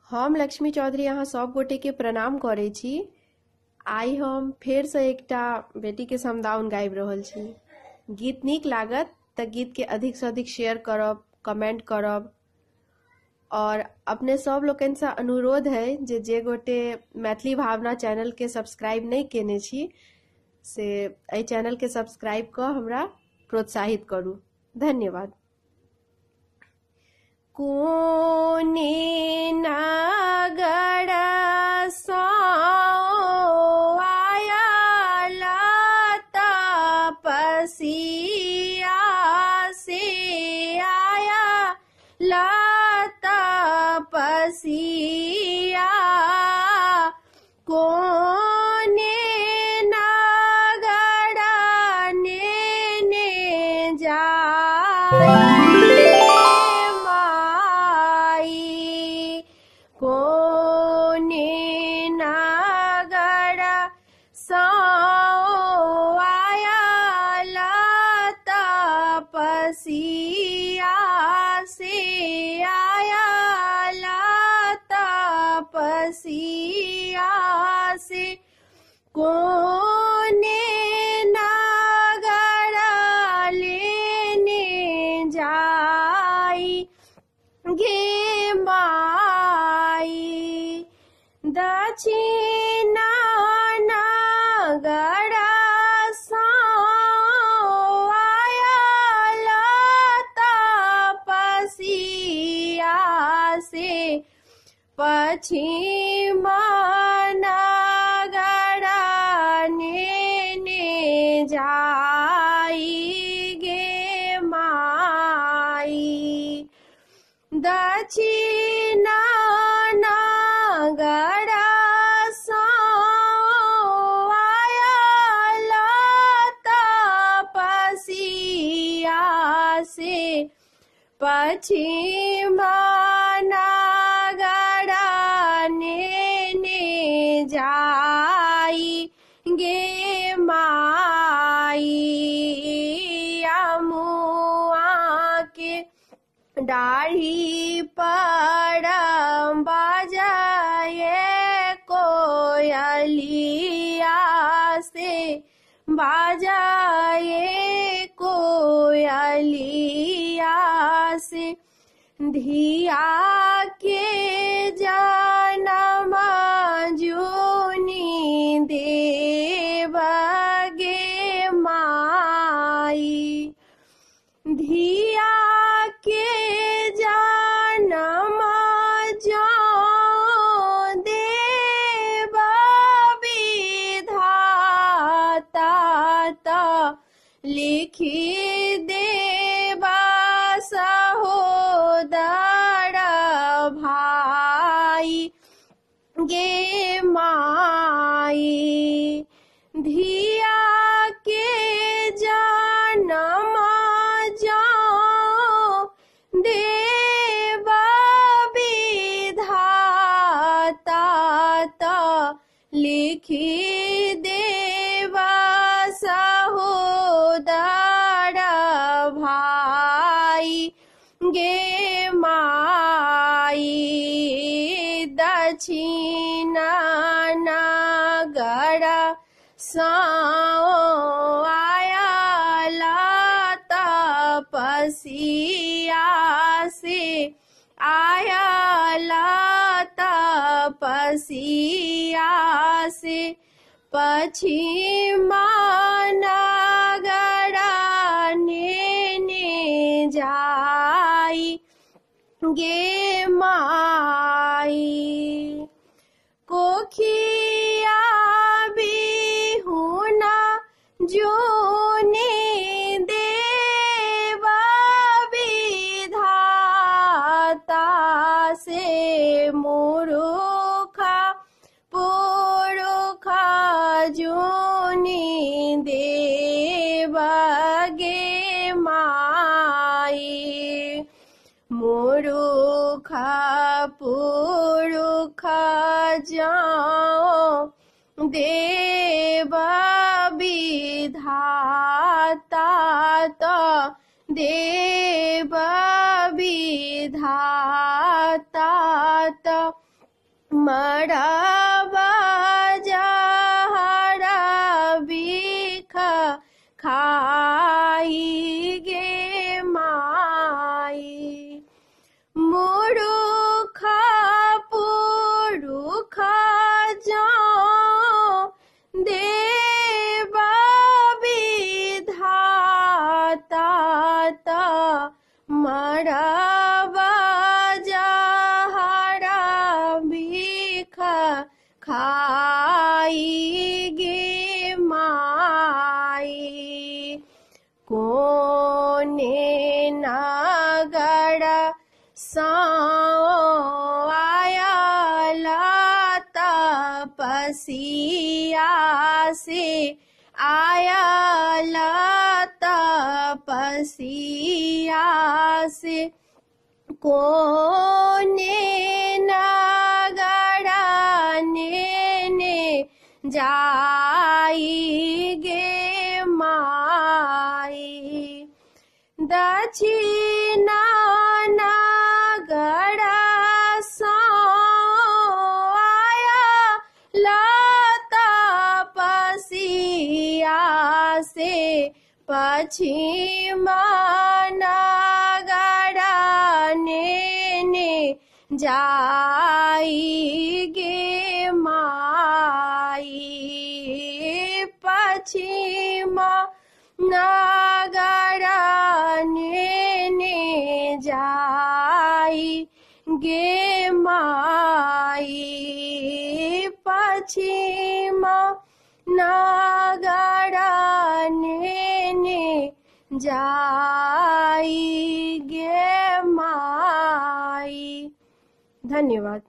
हम लक्ष्मी चौधरी अहाँ सब गोटे के प्रणाम करे छी। आई हम फेर से एकटा बेटी के समदाउन गाबि रहल छी। गीत नीक लागत तऽ गीत के अधिक से अधिक शेयर करब, कमेंट करब और अपने सब लोकनि से अनुरोध है जे गोटे मैथिली भावना चैनल के सब्सक्राइब नहीं केने छी से एहि चैनल के सब्सक्राइब क हमरा प्रोत्साहित करू। धन्यवाद। कोने नगर सँ आयल तपसिया से आयल तपसिया कोने नगर नेने जाई कोने नगर सँ आयल तपसिया से आयल तपसिया से कोने नगर लेने जाई गे माई। दक्षिण नगर सँ आयल तपसिया से पश्चिम नगर नेने जाई गे माई। दक्षिण नगर सँ आयल तपसिया से पश्चिम नगर नेने जाई गे माई। अमुआ के डाढ़ी पर बाजाए कोयलिया से बाजाए कोयलिया से धिया के जन्म जूनी देव गे माई। धिया के जन्म जो देव विधाता त लिखी देवा सहोदर भाई गे माई। धिया के जन्म जो देव विधाता त लिखी देवा सहोदर भाई गे माई। दक्षिण नगर सँ आयल तपसिया से आयल तपसिया से पश्चिम नगर नेने जाई गे माई। कोखिया बिहुना जूनी देव विधाता से मूर्खा पुरुखा जूनी देव गे माई। मूर्ख पुरुख जाओ देव विधाता तो देव विधाता तो मड़वा जहरा बिख खाई गे माई। मूर्ख पुरुष जो देव विधाता त मड़वा जहरा बिख खाई गे माई। कोने नगर आया तपसिया से आया तपसिया से। कोने नगर ने जाई गे माई। दक्षिणा नगर तपसिया से। पश्चिम नगर ने जाई गे माई। पश्चिम नगर ने जाई गे माई। पश्चिम नगर ने जाई गे माई। धन्यवाद।